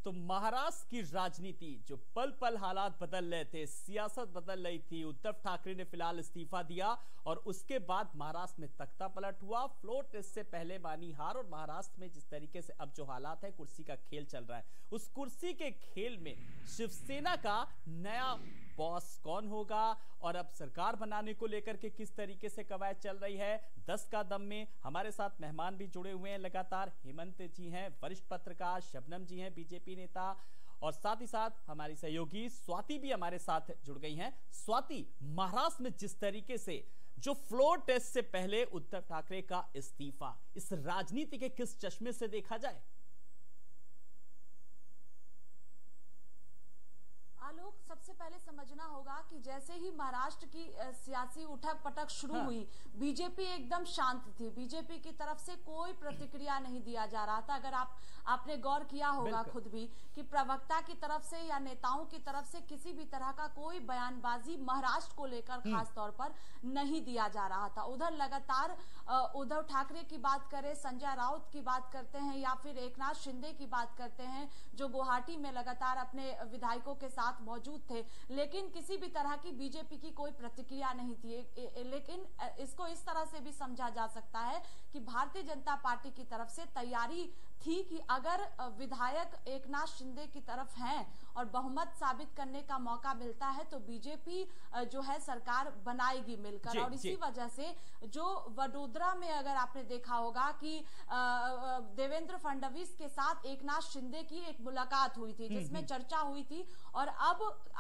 तो महाराष्ट्र की राजनीति जो पल पल हालात बदल रहे थे, सियासत बदल रही थी। उद्धव ठाकरे ने फिलहाल इस्तीफा दिया और उसके बाद महाराष्ट्र में तख्ता पलट हुआ। फ्लोर टेस्ट से पहले मानी हार और महाराष्ट्र में जिस तरीके से अब जो हालात है, कुर्सी का खेल चल रहा है, उस कुर्सी के खेल में शिवसेना का नया बॉस कौन होगा और अब सरकार बनाने को लेकर के किस तरीके से कवायद चल रही है। 10 का दम में हमारे साथ मेहमान भी जुड़े हुए हैं लगातार। हेमंत जी हैं वरिष्ठ पत्रकार, शबनम जी हैं बीजेपी नेता और साथ ही साथ हमारी सहयोगी स्वाति भी हमारे साथ जुड़ गई हैं। स्वाति, महाराष्ट्र में जिस तरीके से जो फ्लोर टेस्ट से पहले उद्धव ठाकरे का इस्तीफा, इस राजनीति के किस चश्मे से देखा जाए? आलोक, सबसे पहले समझना होगा कि जैसे ही महाराष्ट्र की सियासी उठक पटक शुरू हुई, बीजेपी एकदम शांत थी। बीजेपी की तरफ से कोई प्रतिक्रिया नहीं दिया जा रहा था। अगर आपने गौर किया होगा खुद भी कि प्रवक्ता की तरफ से या नेताओं की तरफ से किसी भी तरह का कोई बयानबाजी महाराष्ट्र को लेकर खास तौर पर नहीं दिया जा रहा था। उधर लगातार उद्धव ठाकरे की बात करें, संजय राउत की बात करते हैं या फिर एकनाथ शिंदे की बात करते हैं, जो गुवाहाटी में लगातार अपने विधायकों के साथ मौजूद थे, लेकिन किसी भी तरह की बीजेपी की कोई प्रतिक्रिया नहीं थी। लेकिन इसको इस तरह से भी समझा जा सकता है कि भारतीय जनता पार्टी की तरफ से तैयारी थी कि अगर विधायक एकनाथ शिंदे की तरफ हैं और बहुमत साबित करने का मौका मिलता है तो बीजेपी जो है सरकार बनाएगी मिलकर। और इसी वजह से जो वडोदरा में अगर आपने देखा होगा कि देवेंद्र फडणवीस के साथ एकनाथ शिंदे की एक मुलाकात हुई थी जिसमें चर्चा हुई थी। और अब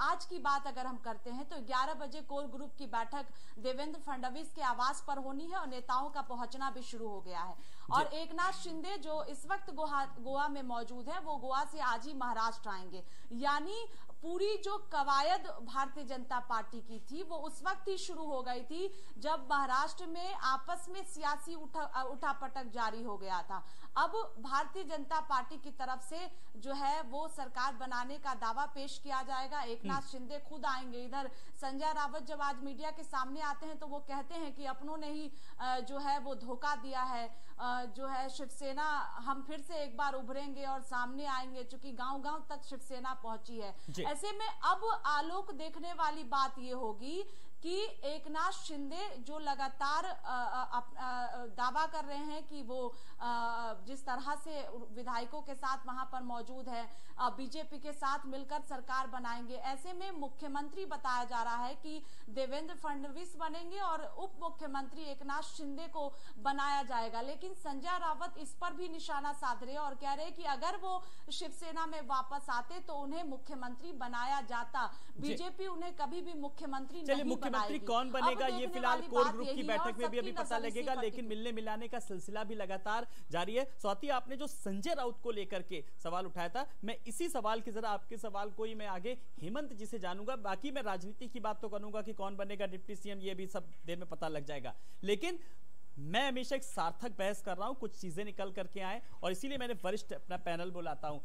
आज की बात अगर हम करते हैं तो 11 बजे कोर ग्रुप की बैठक देवेंद्र फडणवीस के आवास पर होनी है और नेताओं का पहुंचना भी शुरू हो गया है। और एकनाथ शिंदे जो इस वक्त गोवा में मौजूद है, वो गोवा से आज ही महाराष्ट्र आएंगे। यानी पूरी जो कवायद भारतीय जनता पार्टी की थी वो उस वक्त ही शुरू हो गई थी जब महाराष्ट्र में आपस में सियासी उठापटक जारी हो गया था। अब भारतीय जनता पार्टी की तरफ से जो है वो सरकार बनाने का दावा पेश किया जाएगा। एकनाथ शिंदे खुद आएंगे। इधर संजय रावत जब आज मीडिया के सामने आते हैं तो वो कहते हैं कि अपनों ने ही जो है वो धोखा दिया है, जो है शिवसेना, हम फिर से एक बार उभरेंगे और सामने आएंगे, चूंकि गांव-गांव तक शिवसेना पहुंची है। ऐसे में अब आलोक, देखने वाली बात ये होगी कि एकनाथ शिंदे जो लगातार दावा कर रहे हैं कि वो जिस तरह से विधायकों के साथ वहां पर मौजूद है, बीजेपी के साथ मिलकर सरकार बनाएंगे। ऐसे में मुख्यमंत्री बताया जा रहा है कि देवेंद्र फडणवीस बनेंगे और उप मुख्यमंत्री एकनाथ शिंदे को बनाया जाएगा। लेकिन संजय रावत इस पर भी निशाना साध रहे और कह रहे कि अगर वो शिवसेना में वापस आते तो उन्हें मुख्यमंत्री बनाया जाता। बीजेपी उन्हें कभी भी मुख्यमंत्री नहीं बनाएगी। मुख्यमंत्री कौन बनेगा ये फिलहाल कोर ग्रुप की बैठक में भी अभी पता लगेगा, लेकिन मिलने मिलाने का सिलसिला भी लगातार जारी है। स्वाति, आपने जो संजय राउत को लेकर के सवाल उठाया था, मैं इसी सवाल की जरा आपके सवाल को ही मैं आगे हेमंत जी से जानूंगा। बाकी मैं राजनीति की बात तो करूंगा कि कौन बनेगा डिप्टी सीएम, ये भी सब देर में पता लग जाएगा। लेकिन मैं हमेशा एक सार्थक बहस कर रहा हूं, कुछ चीजें निकल करके आए और इसीलिए मैंने वरिष्ठ अपना पैनल बुलाता हूं।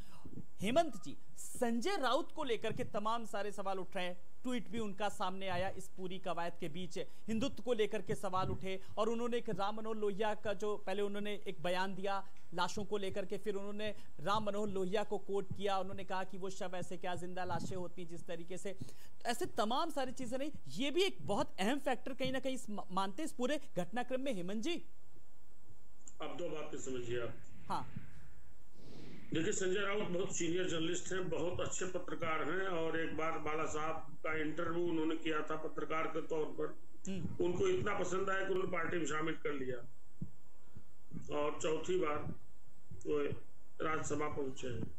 हेमंत जी, संजय राउत को लेकर के तमाम सारे सवाल उठ रहे हैं, ट्वीट भी उनका सामने आया इस पूरी कवायद के बीच। हिंदुत्व को लेकर के सवाल उठे और उन्होंने एक राम मनोहर लोहिया का जो पहले उन्होंने एक बयान दिया लाशों को लेकर के, फिर उन्होंने राम मनोहर लोहिया को कोट किया। उन्होंने कहा कि वो शव ऐसे क्या, जिंदा लाशें होती जिस तरीके से, ऐसे तमाम सारी चीजें नहीं। ये भी एक बहुत अहम फैक्टर कहीं ना कहीं मानते इस पूरे घटनाक्रम में। हेमंत जी, अब दो बातें समझिए आप। हाँ, देखिए, संजय राउत बहुत सीनियर जर्नलिस्ट हैं, बहुत अच्छे पत्रकार हैं और एक बार बाला साहब का इंटरव्यू उन्होंने किया था पत्रकार के तौर पर, उनको इतना पसंद आया कि उन्होंने पार्टी में शामिल कर लिया और चौथी बार वो राज्यसभा पहुंचे हैं।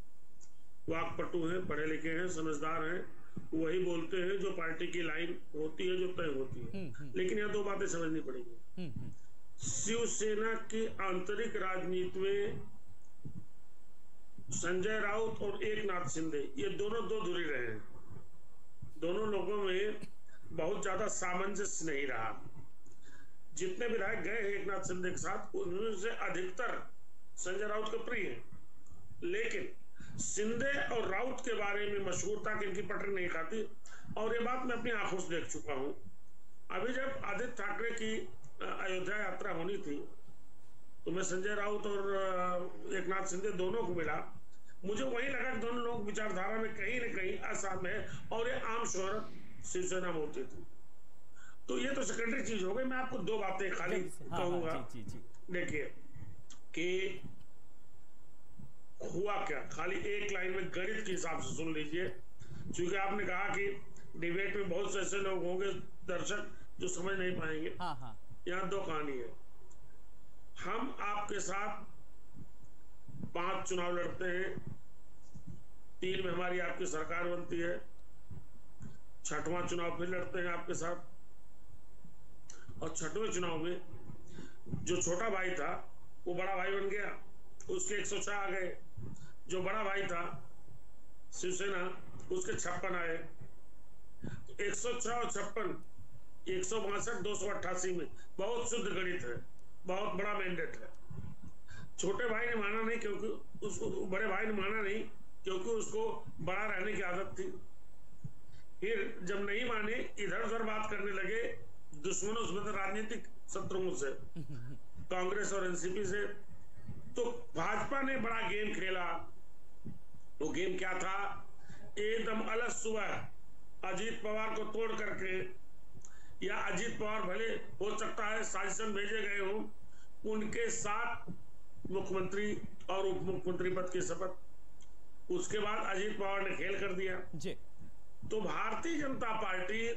वाकपटु हैं, पढ़े लिखे हैं, समझदार हैं, वही बोलते हैं जो पार्टी की लाइन होती है, जो तय होती है। लेकिन यह दो बातें समझनी पड़ेगी। शिवसेना की आंतरिक राजनीति में संजय राउत और एकनाथ शिंदे, ये दोनों दो धुरी रहे हैं। दोनों लोगों में बहुत ज्यादा सामंजस्य नहीं रहा। जितने विधायक गए हैं एकनाथ शिंदे के साथ, उनमें से अधिकतर संजय राउत के प्रिय हैं। लेकिन शिंदे और राउत के बारे में मशहूर था कि इनकी पटरी नहीं खाती, और ये बात मैं अपनी आंखों से देख चुका हूं। अभी जब आदित्य ठाकरे की अयोध्या यात्रा होनी थी तो मैं संजय राउत और एकनाथ शिंदे दोनों को मिला मुझे वही लगा कि दोनों लोग विचारधारा में कहीं न कहीं आसाम है, और ये आम शोहरत शिवसेना में होती थी। तो ये तो सेकेंडरी चीज हो गई। मैं आपको दो बातें खाली कहूंगा। देखिए कि हुआ क्या, खाली एक लाइन में गणित के हिसाब से सुन लीजिए, क्योंकि आपने कहा कि डिबेट में बहुत से ऐसे लोग होंगे दर्शक जो समझ नहीं पाएंगे। यहाँ दो कहानी है। हम आपके साथ 5 चुनाव लड़ते हैं, 3 में हमारी आपकी सरकार बनती है, 6वां चुनाव फिर लड़ते हैं आपके साथ, और 6वें चुनाव में जो छोटा भाई था वो बड़ा भाई बन गया, उसके 106 आ गए। जो बड़ा भाई था शिवसेना, उसके 56 आए। 106 और 56 162 288 में बहुत शुद्ध गणित है, बहुत बड़ा मैंडेट है। छोटे भाई ने माना नहीं क्योंकि उसको, बड़े भाई ने माना नहीं क्योंकि उसको बड़ा रहने की आदत थी। फिर जब नहीं माने, इधर उधर बात करने लगे दुश्मनों से, मतलब राजनीतिक शत्रुओं से, कांग्रेस और एनसीपी से। तो भाजपा ने बड़ा गेम खेला। वो गेम क्या था? एकदम अलग सुबह अजीत पवार को तोड़ करके, या अजीत पवार भले हो सकता है साजिशन भेजे गए हों, उनके साथ मुख्यमंत्री और उप मुख्यमंत्री पद की शपथ। उसके बाद अजीत पवार ने खेल कर दिया जी। तो भारतीय जनता पार्टी,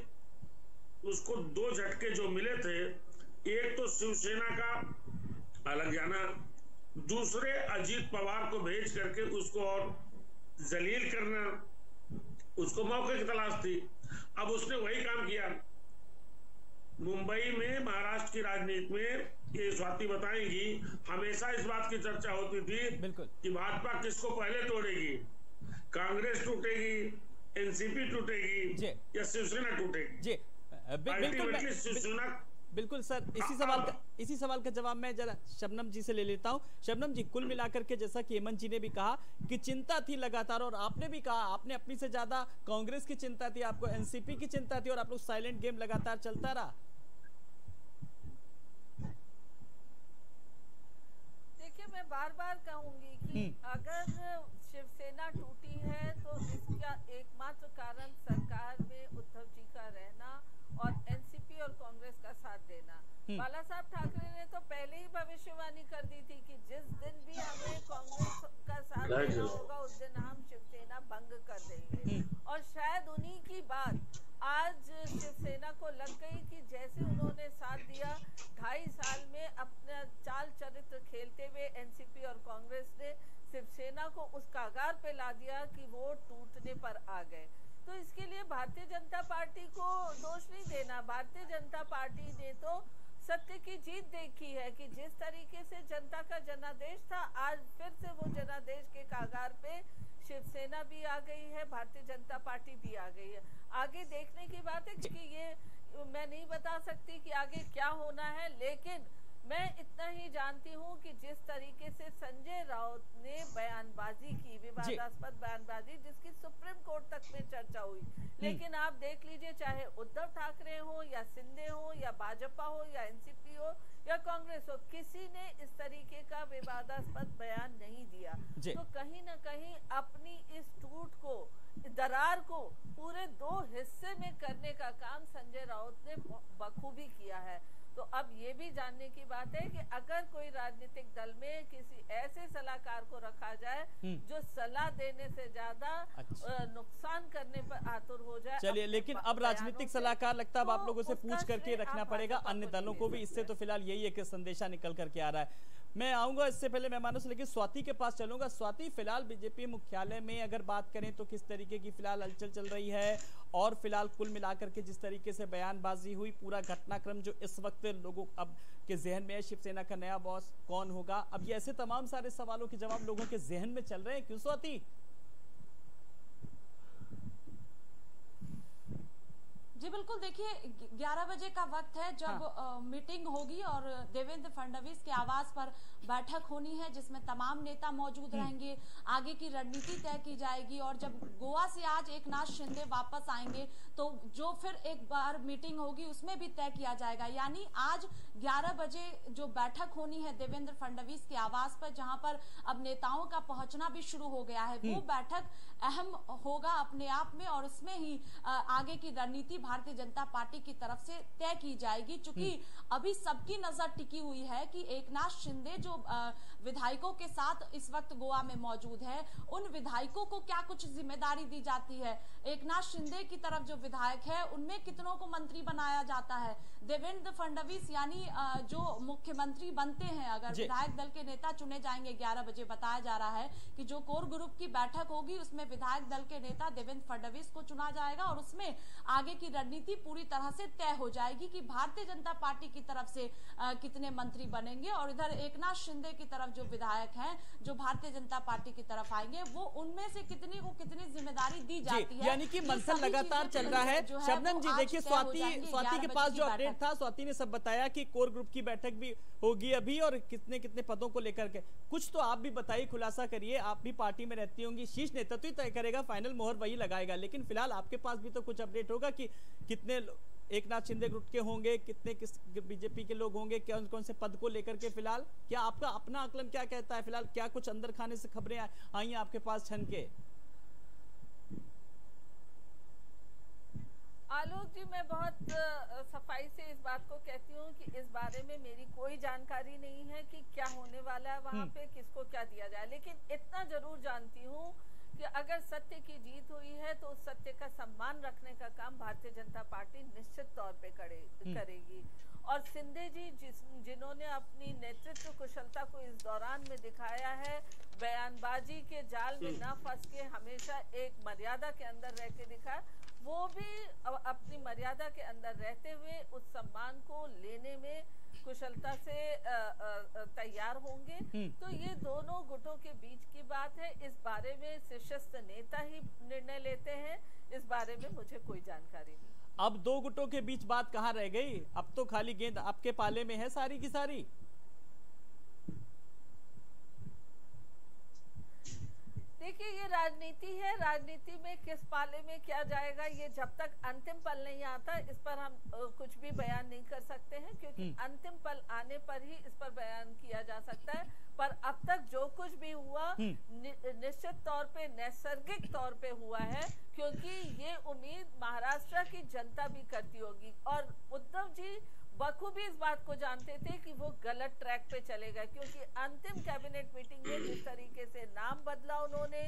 उसको 2 झटके जो मिले थे, एक तो शिवसेना का अलग जाना, दूसरे अजीत पवार को भेज करके उसको और जलील करना, उसको मौके की तलाश थी। अब उसने वही काम किया। मुंबई में, महाराष्ट्र की राजनीति में, ये स्वाति बताएंगी, हमेशा इस बात की चर्चा होती थी कि भाजपा किसको पहले तोड़ेगी, कांग्रेस टूटेगी, एनसीपी टूटेगी या शिवसेना टूटेगी। जी बिल्कुल शिवसेना। बिल्कुल सर, इसी सवाल का जवाब मैं जरा शबनम जी से ले लेता हूं। शबनम जी, कुल मिलाकर के जैसा कि हेमंत जी ने भी कहा कि चिंता थी लगातार, और आपने भी कहा आपने अपनी से ज्यादा कांग्रेस की चिंता थी, आपको एनसीपी की चिंता थी, और आप लोग साइलेंट गेम लगातार चलता रहा। देखिए, मैं बार बार कहूंगी कि अगर शिवसेना टूटी है तो इसका एकमात्र कारण सरकार में उद्धव जी का रहना और एनसीपी और कांग्रेस का साथ देना। बाला साहब ठाकरे ने तो पहले ही भविष्यवाणी कर दी थी कि जिस दिन भी हमें कांग्रेस का साथ देना होगा उस दिन हम शिवसेना भंग कर देंगे। और शायद उन्हीं की बात आज शिवसेना को लग गई कि जैसे उन्होंने साथ दिया, 2.5 साल में अपना चाल चरित्र खेलते हुए एनसीपी और कांग्रेस ने शिवसेना को उस कागार पे ला दिया कि वो टूटने पर आ गए। तो इसके लिए भारतीय जनता पार्टी को दोष नहीं देना। भारतीय जनता पार्टी ने तो सत्य की जीत देखी है कि जिस तरीके से जनता का जनादेश था, आज फिर से वो जनादेश के कागार पे शिवसेना भी आ गई है, भारतीय जनता पार्टी भी आ गई है। आगे देखने की बात है, क्योंकि ये मैं नहीं बता सकती कि आगे क्या होना है, लेकिन मैं इतना ही जानती हूँ कि जिस तरीके से संजय राउत ने बयानबाजी की, विवादास्पद बयानबाजी, जिसकी सुप्रीम कोर्ट तक में चर्चा हुई, लेकिन आप देख लीजिए, चाहे उद्धव ठाकरे हो या शिंदे हो या भाजपा हो या एनसीपी हो या कांग्रेस हो, किसी ने इस तरीके का विवादास्पद बयान नहीं दिया। तो कहीं ना कहीं अपनी इस टूट को, दरार को पूरे 2 हिस्से में करने का काम संजय राउत ने बखूबी किया है। तो अब ये भी जानने की बात है कि अगर कोई राजनीतिक दल में किसी ऐसे सलाहकार को रखा जाए जो सलाह देने से ज्यादा नुकसान करने पर आतुर हो जाए। चलिए, लेकिन अब राजनीतिक सलाहकार लगता है अब आप लोगों से पूछ करके रखना पड़ेगा अन्य दलों को भी। इससे तो फिलहाल यही एक संदेशा निकल करके आ रहा है। मैं आऊंगा इससे पहले मेहमानों से, लेकिन स्वाति के पास चलूंगा। स्वाति, फिलहाल बीजेपी मुख्यालय में अगर बात करें तो किस तरीके की फिलहाल हलचल चल रही है, और फिलहाल कुल मिलाकर के जिस तरीके से बयानबाजी हुई, पूरा घटनाक्रम जो इस वक्त लोगों अब के जहन में है, शिवसेना का नया बॉस कौन होगा, अब ये ऐसे तमाम सारे सवालों के जवाब लोगों के जहन में चल रहे हैं, क्यों स्वाति? जी बिल्कुल, देखिए 11 बजे का वक्त है जब मीटिंग होगी और देवेंद्र फडणवीस के आवास पर बैठक होनी है जिसमें तमाम नेता मौजूद रहेंगे, आगे की रणनीति तय की जाएगी। और जब गोवा से आज एकनाथ शिंदे वापस आएंगे तो जो फिर एक बार मीटिंग होगी उसमें भी तय किया जाएगा। यानी आज 11 बजे जो बैठक होनी है देवेंद्र फडणवीस के आवास पर, जहां पर अब नेताओं का पहुंचना भी शुरू हो गया है, वो बैठक अहम होगा अपने आप में और उसमें ही आगे की रणनीति भारतीय जनता पार्टी की तरफ से तय की जाएगी। चूंकि अभी सबकी नजर टिकी हुई है कि एकनाथ शिंदे जो विधायकों के साथ इस वक्त गोवा में मौजूद है, उन विधायकों को क्या कुछ जिम्मेदारी दी जाती है। एकनाथ शिंदे की तरफ जो विधायक है उनमें कितनों को मंत्री बनाया जाता है। देवेंद्र फडणवीस यानी जो मुख्यमंत्री बनते हैं, अगर विधायक दल के नेता चुने जाएंगे 11 बजे, बताया जा रहा है कि जो कोर ग्रुप की बैठक होगी उसमें विधायक दल के नेता देवेंद्र फडणवीस को चुना जाएगा और उसमें आगे की रणनीति पूरी तरह से तय हो जाएगी कि भारतीय जनता पार्टी की तरफ से कितने मंत्री बनेंगे और इधर एकनाथ शिंदे की तरफ जो विधायक हैं जो भारतीय जनता पार्टी की तरफ आएंगे वो उनमें से कितनी को कितनी जिम्मेदारी दी जाती है। यानी कि मंथन लगातार चल रहा है। शबनम जी देखिए, स्वाति के पास जो अपडेट था, स्वाति ने सब बताया कि कोर ग्रुप की बैठक भी होगी अभी और कितने कितने पदों को लेकर के। कुछ तो आप भी बताइए, खुलासा करिए, आप भी पार्टी में रहती होंगी, शीर्ष नेतृत्व तय करेगा, फाइनल मोहर वही लगाएगा, लेकिन फिलहाल आपके पास भी तो कुछ अपडेट होगा कि कितने एकनाथ शिंदे ग्रुप के होंगे, कितने किस बीजेपी के लोग होंगे, कौन कौन से पद को लेकर के। फिलहाल क्या आपका अपना आकलन क्या कहता है, फिलहाल क्या कुछ अंदर खाने से खबरें आई हैं आपके पास छन के? आलोक जी, मैं बहुत सफाई से इस बात को कहती हूँ कि इस बारे में मेरी कोई जानकारी नहीं है कि क्या होने वाला है वहाँ पे, किसको क्या दिया जाए। लेकिन इतना जरूर जानती हूँ कि अगर सत्य की जीत हुई है तो उस सत्य का सम्मान रखने का काम भारतीय जनता पार्टी निश्चित तौर पे करेगी। और शिंदे जी जिन्होंने अपनी नेतृत्व कुशलता को इस दौरान में दिखाया है, बयानबाजी के जाल में न फंस के हमेशा एक मर्यादा के अंदर रह के दिखाया, वो भी अपनी मर्यादा के अंदर रहते हुए उस सम्मान को लेने में कुशलता से तैयार होंगे। तो ये दोनों गुटों के बीच की बात है, इस बारे में शीर्षस्थ नेता ही निर्णय लेते हैं, इस बारे में मुझे कोई जानकारी नहीं। अब दो गुटों के बीच बात कहाँ रह गई? अब तो खाली गेंद आपके पाले में है सारी की सारी। देखिए, ये राजनीति है, राजनीति में किस पाले में क्या जाएगा ये जब तक अंतिम पल नहीं आता इस पर हम कुछ भी बयान नहीं कर सकते हैं, क्योंकि अंतिम पल आने पर ही इस पर बयान किया जा सकता है। पर अब तक जो कुछ भी हुआ निश्चित तौर पे नैसर्गिक तौर पे हुआ है, क्योंकि ये उम्मीद महाराष्ट्र की जनता भी करती होगी। और उद्धव जी बखूबी इस बात को जानते थे कि वो गलत ट्रैक पे चले गए, क्योंकि अंतिम कैबिनेट मीटिंग में जिस तरीके से नाम बदला उन्होंने,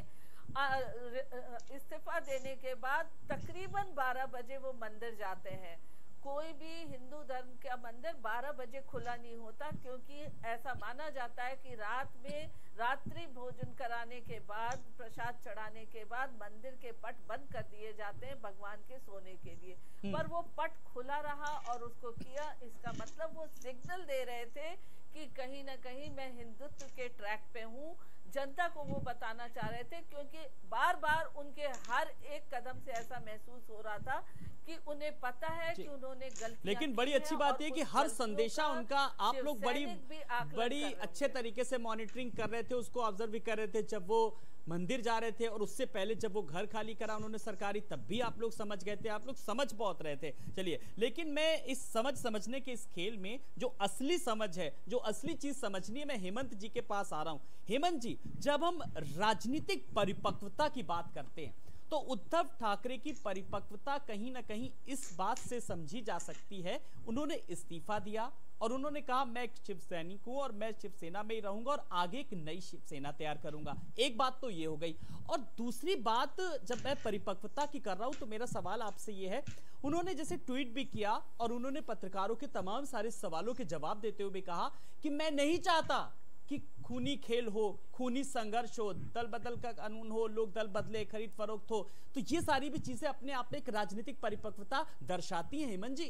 इस्तीफा देने के बाद तकरीबन 12 बजे वो मंदिर जाते हैं। कोई भी हिंदू धर्म का मंदिर 12 बजे खुला नहीं होता, क्योंकि ऐसा माना जाता है कि रात में रात्रि भोजन कराने के बाद, प्रसाद चढ़ाने के बाद मंदिर के पट बंद कर दिए जाते हैं भगवान के सोने के लिए। पर वो पट खुला रहा और उसको किया, इसका मतलब वो सिग्नल दे रहे थे कि कहीं ना कहीं मैं हिंदुत्व के ट्रैक पे हूँ। जनता को वो बताना चाह रहे थे, क्योंकि बार बार उनके हर एक कदम से ऐसा महसूस हो रहा था कि उन्हें पता है कि उन्होंने गलती। लेकिन बड़ी अच्छी बात है कि हर संदेशा उनका आप लोग बड़ी अच्छे तरीके से मॉनिटरिंग कर रहे थे, उसको ऑब्जर्व भी कर रहे थे। जब वो मंदिर जा रहे थे और उससे पहले जब वो घर खाली करा उन्होंने सरकारी, तब भी आप लोग समझ गए थे, आप लोग समझ बहुत रहे थे। चलिए, लेकिन मैं इस समझने के इस खेल में जो असली समझ है, जो असली चीज समझनी है, मैं हेमंत जी के पास आ रहा हूं। हेमंत जी, जब हम राजनीतिक परिपक्वता की बात करते हैं तो उद्धव ठाकरे की परिपक्वता कहीं ना कहीं इस बात से समझी जा सकती है, उन्होंने इस्तीफा दिया और उन्होंने कहा मैं एक शिव सैनिक हूं और मैं शिवसेना में ही रहूंगा और आगे एक नई शिवसेना तैयार करूंगा। एक बात तो ये हो गई। और दूसरी बात, जब मैं परिपक्वता की कर रहा हूं तो मेरा सवाल आपसे ये है, उन्होंने जैसे ट्वीट भी किया और उन्होंने पत्रकारों के तमाम सारे सवालों के जवाब देते हुए कहा कि मैं नहीं चाहता कि खूनी खेल हो, खूनी संघर्ष हो, दल बदल का कानून हो, लोग दल बदले, खरीद फरोख्त हो। तो ये सारी भी चीजें अपने आप में एक राजनीतिक परिपक्वता दर्शाती हैं। हेमंत जी,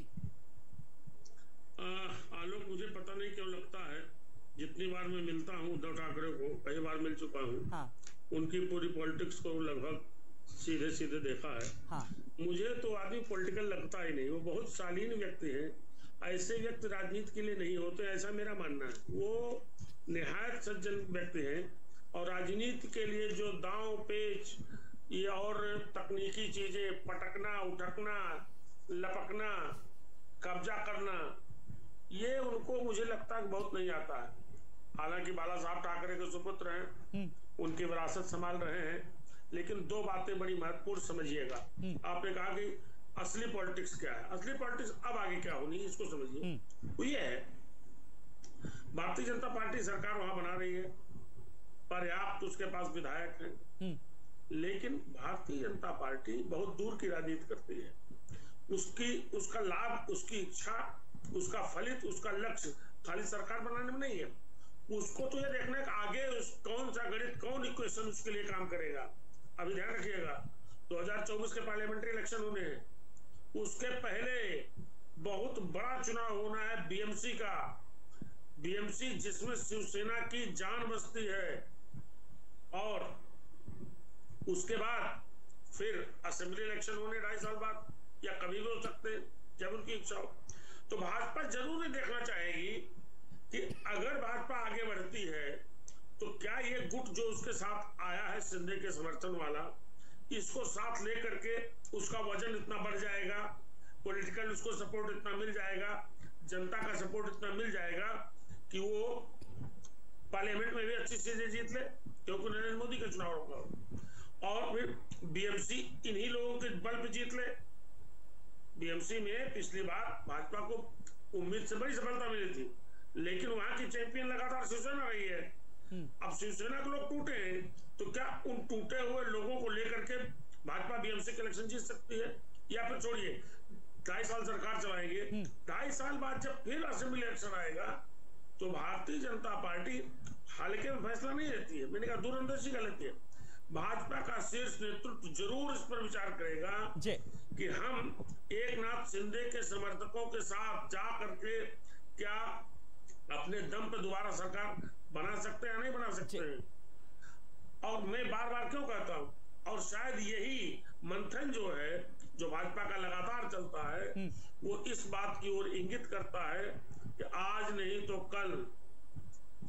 आलोक, मुझे पता नहीं क्यों लगता है, जितनी बार मैं मिलता हूँ उद्धव ठाकरे को, कई बार मिल चुका हूँ, हाँ। उनकी पूरी पॉलिटिक्स को लगभग सीधे सीधे देखा है, हाँ। मुझे तो आदमी पॉलिटिकल लगता ही नहीं। वो बहुत शालीन व्यक्ति हैं, ऐसे व्यक्ति राजनीति के लिए नहीं होते, ऐसा मेरा मानना है। वो निहायत सज्जन व्यक्ति हैं और राजनीति के लिए जो दांव पेच ये और तकनीकी चीजें पटकना, उठकना, लपकना, कब्जा करना, ये उनको मुझे लगता है बहुत नहीं आता है। हालांकि बाला साहब ठाकरे के सुपुत्र हैं, उनकी विरासत संभाल रहे हैं, लेकिन दो बातें बड़ी महत्वपूर्ण समझिएगा। आपने कहा कि असली पॉलिटिक्स क्या है, असली पॉलिटिक्स अब आगे क्या होनी, इसको समझिए। वो ये है, भारतीय जनता पार्टी सरकार वहां बना रही है, पर्याप्त उसके पास विधायक हैं, लेकिन भारतीय जनता पार्टी बहुत दूर की राजनीति करती है। उसका लाभ, उसकी इच्छा, उसका फलित, उसका लक्ष्य खाली सरकार बनाने में नहीं है। उसको तो ये देखना है कि आगे कौन सा गणित, कौन इक्वेशन उसके लिए काम करेगा। अभी ध्यान रखिएगा, 2024 के पार्लियामेंट्री इलेक्शन होने हैं, उसके पहले बहुत बड़ा चुनाव होना है बीएमसी का। बीएमसी जिसमें शिवसेना की जान बसती है, और उसके बाद फिर असेंबली इलेक्शन होने 2.5 साल बाद, या कभी भी हो सकते हैं जब उनकी इच्छा हो। तो भाजपा जरूर ये देखना चाहेगी कि अगर भाजपा आगे बढ़ती है तो क्या ये गुट जो उसके साथ आया है शिंदे के समर्थन वाला, इसको साथ लेकर के उसका वजन इतना बढ़ जाएगा, पॉलिटिकल उसको सपोर्ट इतना मिल जाएगा, जनता का सपोर्ट इतना मिल जाएगा कि वो पार्लियामेंट में भी अच्छी चीजें जीत ले, क्योंकि नरेंद्र मोदी का चुनाव होगा, और फिर बीएमसी इन्हीं लोगों के बल पे जीत ले। बीएमसी में पिछली बार भाजपा को उम्मीद से बड़ी सफलता मिली थी, लेकिन वहां की चैंपियन लगातार शिवसेना रही है। अब शिवसेना के लोग टूटे हैं, तो क्या उन टूटे हुए लोगों को लेकर के भाजपा बीएमसी के इलेक्शन जीत सकती है? या फिर छोड़िए, 2.5 साल सरकार चलाएंगे, 2.5 साल बाद जब फिर असेंबली इलेक्शन आएगा तो भारतीय जनता पार्टी हल्के में फैसला नहीं लेती है। मैंने कहा दूरंदेशी का लेती है। भाजपा का शीर्ष नेतृत्व जरूर इस पर विचार करेगा कि हम एकनाथ शिंदे के समर्थकों के साथ जा करके क्या अपने दम पे दोबारा सरकार बना सकते हैं या नहीं बना सकते हैं। और मैं बार बार क्यों कहता हूं, और शायद यही मंथन जो है, जो भाजपा का लगातार चलता है, वो इस बात की ओर इंगित करता है कि आज नहीं तो कल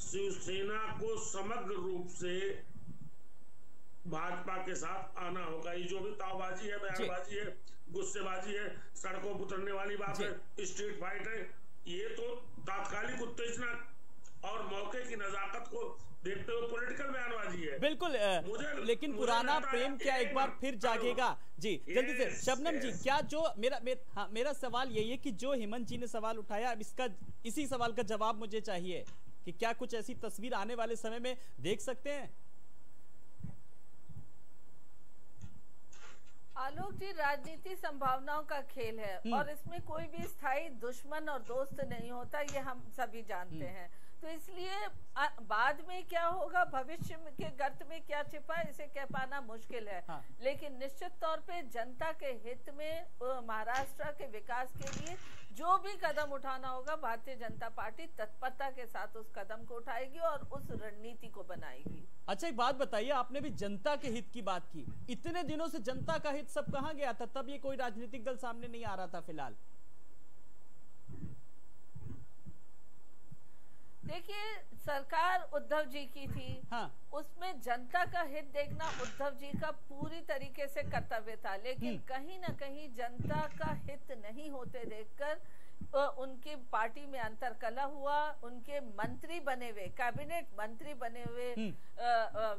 शिवसेना को समग्र रूप से भाजपा के साथ आना होगा। ये जो भी तावबाजी है, बयानबाजी है, गुस्सेबाजी है, सड़कों पर उतरने वाली बात है, स्ट्रीट फाइट है, ये तो तात्कालिक उत्तेजना और मौके की नजाकत को देखते हुए पॉलिटिकल बयानबाजी है। बिल्कुल, लेकिन पुराना प्रेम क्या एक बार फिर जागेगा? जी जल्दी से शबनम जी, क्या जो मेरा सवाल यही है कि जो हेमंत जी ने सवाल उठाया, अब इसका इसी सवाल का जवाब मुझे चाहिए कि क्या कुछ ऐसी तस्वीर आने वाले समय में देख सकते हैं? आलोक जी, राजनीति संभावनाओं का खेल है और इसमें कोई भी स्थायी दुश्मन और दोस्त नहीं होता, ये हम सभी जानते हैं। तो इसलिए बाद में क्या होगा, भविष्य के गर्त में क्या छिपा है, इसे कह पाना मुश्किल है। लेकिन निश्चित तौर पे जनता के हित में, महाराष्ट्र के विकास के लिए जो भी कदम उठाना होगा, भारतीय जनता पार्टी तत्परता के साथ उस कदम को उठाएगी और उस रणनीति को बनाएगी। अच्छा, एक बात बताइए, आपने भी जनता के हित की बात की, इतने दिनों से जनता का हित सब कहाँ गया था? तब ये कोई राजनीतिक दल सामने नहीं आ रहा था फिलहाल। देखिए, सरकार उद्धव जी की थी, उसमें जनता का हित देखना उद्धव जी का पूरी तरीके से कर्तव्य था, लेकिन कहीं ना कहीं जनता का हित नहीं होते देखकर उनकी पार्टी में अंतरकलह हुआ। उनके मंत्री बने हुए, कैबिनेट मंत्री बने हुए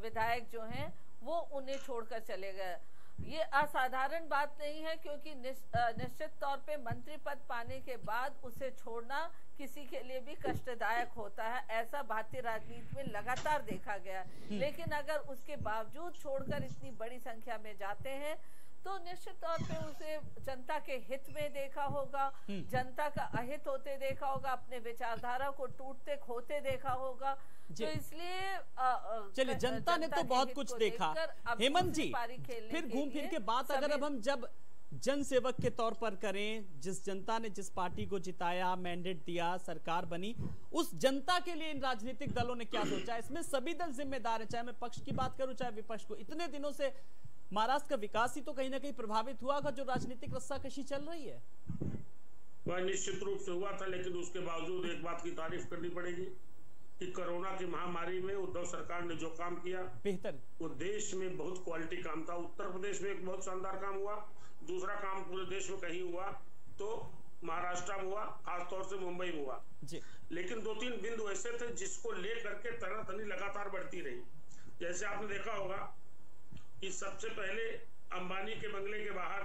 विधायक जो हैं, वो उन्हें छोड़कर चले गए। ये असाधारण बात नहीं है, क्योंकि निश्चित तौर पे मंत्री पद पाने के बाद उसे छोड़ना किसी के लिए भी कष्टदायक होता है। ऐसा भारतीय राजनीति में लगातार देखा गया। लेकिन अगर उसके बावजूद छोड़कर इतनी बड़ी संख्या में जाते हैं तो निश्चित तौर पे उसे जनता के हित में देखा होगा, जनता का अहित होते देखा होगा, अपने विचारधारा को टूटते खोते देखा होगा। तो इसलिए चलिए, जनता ने तो बहुत कुछ देखा। हेमंत जी, फिर घूम फिर के बात अगर अब हम जब जन सेवक के तौर पर करें, जिस जनता ने जिस पार्टी को जिताया, मैंडेट दिया, सरकार बनी, उस जनता के लिए इन राजनीतिक दलों ने क्या सोचा? इसमें सभी दल जिम्मेदार है, चाहे मैं पक्ष की बात करूं चाहे विपक्ष को। इतने दिनों से महाराष्ट्र का विकास ही तो कहीं ना कहीं प्रभावित हुआ होगा, जो राजनीतिक रस्साकशी चल रही है। वह निश्चित रूप से हुआ था, लेकिन उसके बावजूद एक बात की तारीफ करनी पड़ेगी कि कोरोना की महामारी में उद्धव सरकार ने जो काम किया बेहतर, वो देश में बहुत क्वालिटी काम था। उत्तर प्रदेश में एक बहुत शानदार काम हुआ, दूसरा काम पूरे देश में कहीं हुआ तो महाराष्ट्र में हुआ, खासतौर से मुंबई में हुआ जी। लेकिन 2-3 बिंदु ऐसे थे जिसको लेकर के तनातनी लगातार बढ़ती रही। जैसे आपने देखा होगा कि सबसे पहले अंबानी के बंगले के बाहर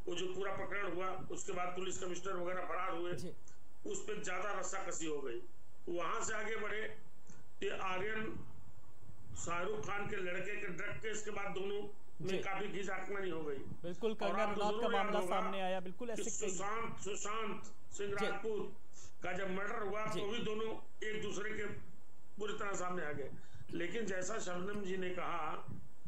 वो जो पूरा प्रकरण हुआ, उसके बाद पुलिस कमिश्नर वगैरह फरार हुए, उस पर ज्यादा रस्साकसी हो गई। वहां से आगे बढ़े कि आर्यन शाहरुख खान के लड़के के ड्रग केस के बाद दोनों में काफी खींचाखनी हो गई। बिल्कुल, कंगना रनौत का मामला सामने आया, बिल्कुल ऐसे सुशांत सिंह राजपूत का जब मर्डर हुआ तो भी दोनों एक दूसरे के पूरी तरह सामने आ गए। लेकिन जैसा शबनम जी ने कहा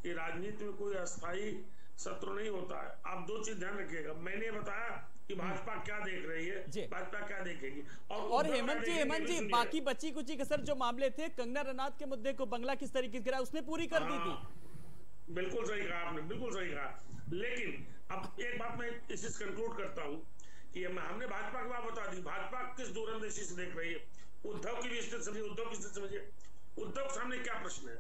कि राजनीति में कोई अस्थायी शत्रु नहीं होता है। आप 2 चीज ध्यान रखिएगा। मैंने बताया कि भाजपा क्या देख रही है, भाजपा क्या देखेगी। और हेमंत जी बाकी बची कुची कसर जो मामले थे, कंगना रनौत के मुद्दे को बंगला किस तरीके से गिरा, उसने पूरी कर दी थी। बिल्कुल सही कहा आपने, बिल्कुल सही कहा। लेकिन अब एक बात मैं इसी से कंक्लूड करता हूं कि हमने भाजपा की बात बता दी। भाजपा किस दूरंदेशी से देख रही है, उद्धव की भी स्थिति समझिए, उद्धव की स्थिति समझिए। उद्धव के सामने क्या प्रश्न है?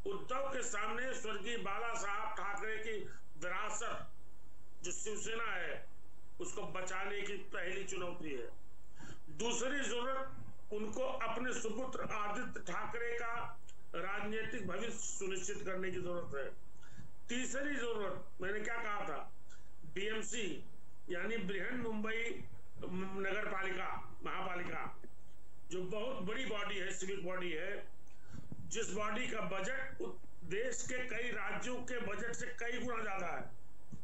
उद्धव के सामने स्वर्गीय बाला साहब ठाकरे की विरासत जो शिवसेना है उसको बचाने की पहली चुनौती है। दूसरी जरूरत उनको अपने सुपुत्र आदित्य ठाकरे का राजनीतिक भविष्य सुनिश्चित करने की जरूरत है। तीसरी जरूरत, मैंने क्या कहा था, बीएमसी यानी बृहन मुंबई नगर पालिका महापालिका, जो बहुत बड़ी बॉडी है, सिविक बॉडी है, जिस बॉडी का बजट देश के कई राज्यों के बजट से कई गुना ज्यादा है,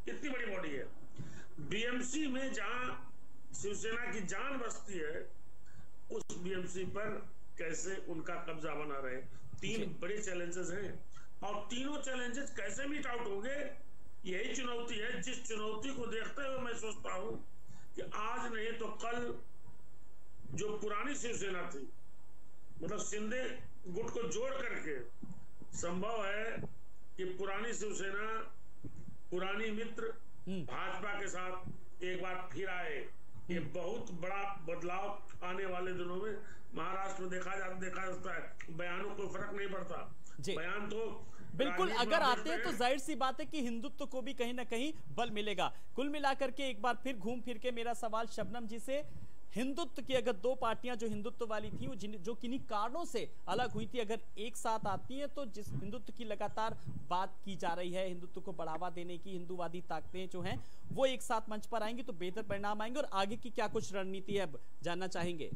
इतनी बड़ी बॉडी है। बीएमसी में जहां शिवसेना की जान बसती है, उस बीएमसी पर कैसे उनका कब्जा बना रहे। 3 बड़े चैलेंजेस हैं और तीनों चैलेंजेस कैसे मीट आउट होंगे, यही चुनौती है। जिस चुनौती को देखते हुए मैं सोचता हूं कि आज नहीं तो कल जो पुरानी शिवसेना थी, मतलब शिंदे गुट को जोड़ करके संभव है कि पुरानी शिवसेना, पुरानी मित्र भाजपा के साथ एक बार फिर आए। ये बहुत बड़ा बदलाव आने वाले दिनों में महाराष्ट्र में देखा जाता है। बयानों को फर्क नहीं पड़ता, बयान तो बिल्कुल अगर आते हैं तो जाहिर सी बात है कि हिंदुत्व को भी कहीं ना कहीं बल मिलेगा। कुल मिलाकर के एक बार फिर घूम फिर के मेरा सवाल शबनम जी से, हिंदुत्व की अगर 2 पार्टियां जो हिंदुत्व वाली थी, जो किन्हीं कारणों से अलग हुई थी, अगर एक साथ आती हैं तो जिस हिंदुत्व की लगातार बात की जा रही है, हिंदुत्व को बढ़ावा देने की हिंदूवादी ताकतें जो हैं वो एक साथ मंच पर आएंगी तो बेहतर परिणाम आएंगे। और आगे की क्या कुछ रणनीति है, अब जानना चाहेंगे।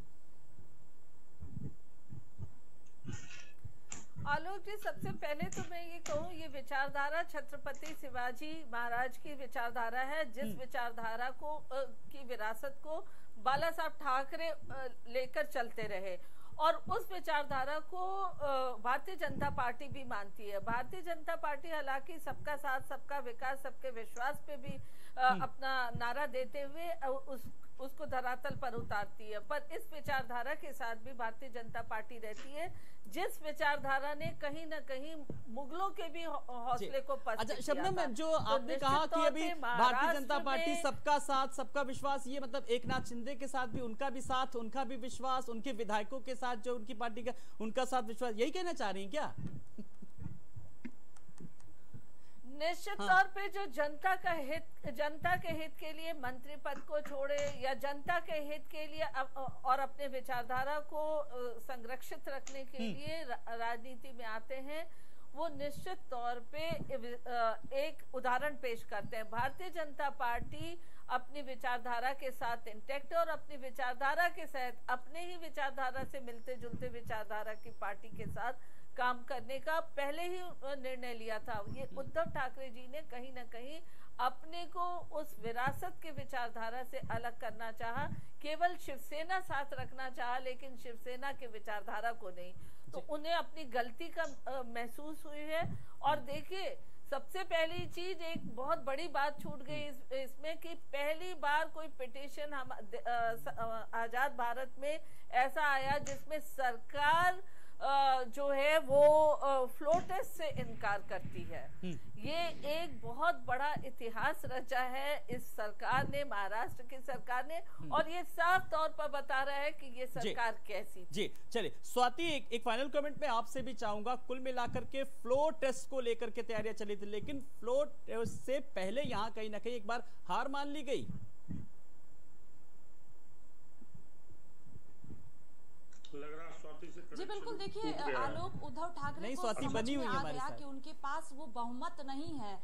आलोक जी, सबसे पहले तो मैं ये कहूँ, ये विचारधारा छत्रपति शिवाजी महाराज की विचारधारा है, जिस विचारधारा को की विरासत को बाला साहब ठाकरे लेकर चलते रहे और उस विचारधारा को भारतीय जनता पार्टी भी मानती है। भारतीय जनता पार्टी हालांकि सबका साथ, सबका विकास, सबके विश्वास पे भी अपना नारा देते हुए उसको धरातल पर उतारती है, पर इस विचारधारा के साथ भी भारतीय जनता पार्टी रहती है जिस विचारधारा ने कहीं ना कहीं मुगलों के भी हौसले को पस्त किया। शबनम, जो आपने कहा कि अभी भारतीय जनता पार्टी सबका साथ, सबका विश्वास, ये मतलब एकनाथ शिंदे के साथ भी उनका भी साथ, उनका भी विश्वास, उनके विधायकों के साथ जो उनकी पार्टी का उनका साथ विश्वास, यही कहना चाह रही हैं क्या? निश्चित तौर पे जो जनता के हित के लिए मंत्री पद को छोड़े या जनता के हित के लिए और अपने विचारधारा को संरक्षित रखने के लिए राजनीति में आते हैं, वो निश्चित तौर पे एक उदाहरण पेश करते हैं। भारतीय जनता पार्टी अपनी विचारधारा के साथ इंटैक्ट और अपनी विचारधारा के साथ अपने ही विचारधारा से मिलते जुलते विचारधारा की पार्टी के साथ काम करने का पहले ही निर्णय लिया था। ये उद्धव ठाकरे जी ने कहीं ना कहीं अपने को उस विरासत के विचारधारा से अलग करना चाहा, केवल शिवसेना साथ रखना चाहा लेकिन शिवसेना के विचारधारा को नहीं। तो उन्हें अपनी गलती का महसूस हुई है। और देखिए, सबसे पहली चीज, एक बहुत बड़ी बात छूट गई इसमें कि पहली बार कोई पिटीशन हम आजाद भारत में ऐसा आया जिसमें सरकार जो है वो फ्लोर टेस्ट से इनकार करती है। ये एक बहुत बड़ा इतिहास रचा है इस सरकार ने, महाराष्ट्र की सरकार ने, और ये साफ तौर पर बता रहा है कि ये सरकार कैसी। जी चलिए स्वाति, एक फाइनल कमेंट में आपसे भी चाहूंगा। कुल मिलाकर के फ्लोर टेस्ट को लेकर के तैयारियां चली थी, लेकिन फ्लोर टेस्ट से पहले यहां कहीं ना कहीं एक बार हार मान ली गई। लग रहा स्वाति से जी बिल्कुल, देखिए आलोक, उद्धव ठाकरे को स्वाति बनी हुई है हमारे साथ कि उनके पास वो बहुमत नहीं है।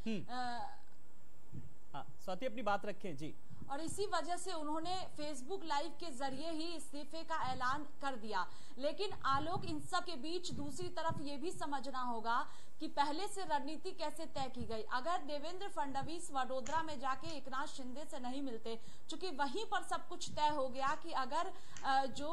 स्वाति अपनी बात रखें जी। और इसी वजह से उन्होंने फेसबुक लाइव के जरिए ही इस्तीफे का ऐलान कर दिया। लेकिन आलोक, इन सब के बीच दूसरी तरफ ये भी समझना होगा कि पहले से रणनीति कैसे तय की गई। अगर देवेंद्र फडणवीस वडोदरा में जाके एकनाथ शिंदे से नहीं मिलते, चूंकि वहीं पर सब कुछ तय हो गया कि अगर जो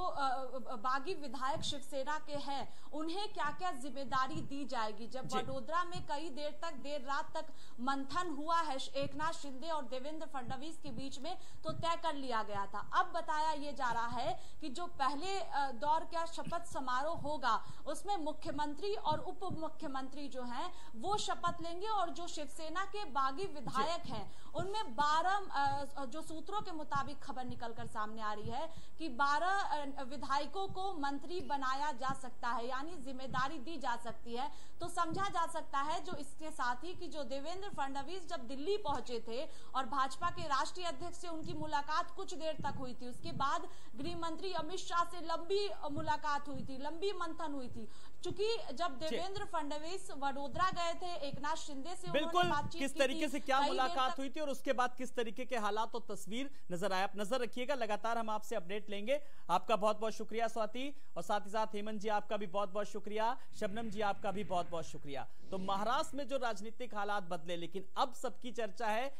बागी विधायक शिवसेना के हैं उन्हें क्या क्या जिम्मेदारी दी जाएगी। जब वडोदरा में कई देर रात तक मंथन हुआ है एकनाथ शिंदे और देवेंद्र फडणवीस के बीच में, तो तय कर लिया गया था। अब बताया ये जा रहा है कि जो पहले दौर का शपथ समारोह होगा उसमें मुख्यमंत्री और उप मुख्यमंत्री जो हैं वो शपथ लेंगे, और जो शिवसेना के बागी विधायक हैं उनमें 12 जो सूत्रों के मुताबिक खबर निकलकर सामने आ रही है कि 12 विधायकों को मंत्री बनाया जा सकता है, यानी जिम्मेदारी दी जा सकती है। तो समझा जा सकता है जो इसके साथ ही कि जो देवेंद्र फडणवीस जब दिल्ली पहुंचे थे और भाजपा के राष्ट्रीय अध्यक्ष से उनकी मुलाकात कुछ देर तक हुई थी, उसके बाद गृह मंत्री अमित शाह से लंबी मुलाकात हुई थी, लंबी मंथन हुई थी। चूंकि जब देवेंद्र फडणवीस वडोदरा गए थे एकनाथ शिंदे से बिल्कुल किस तरीके से क्या मुलाकात हुई थी और उसके बाद किस तरीके के हालात और तस्वीर नजर आया, आप नजर रखिएगा, लगातार हम आपसे अपडेट लेंगे। आपका बहुत बहुत शुक्रिया स्वाति, और साथ ही साथ हेमंत जी आपका भी बहुत बहुत शुक्रिया, शबनम जी आपका भी बहुत बहुत शुक्रिया। तो महाराष्ट्र में जो राजनीतिक हालात बदले, लेकिन अब सबकी चर्चा है,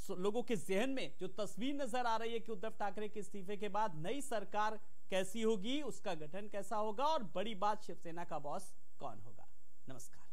लोगों के जहन में जो तस्वीर नजर आ रही है कि उद्धव ठाकरे के इस्तीफे के बाद नई सरकार कैसी होगी, उसका गठन कैसा होगा, और बड़ी बात शिवसेना का बॉस कौन होगा। नमस्कार।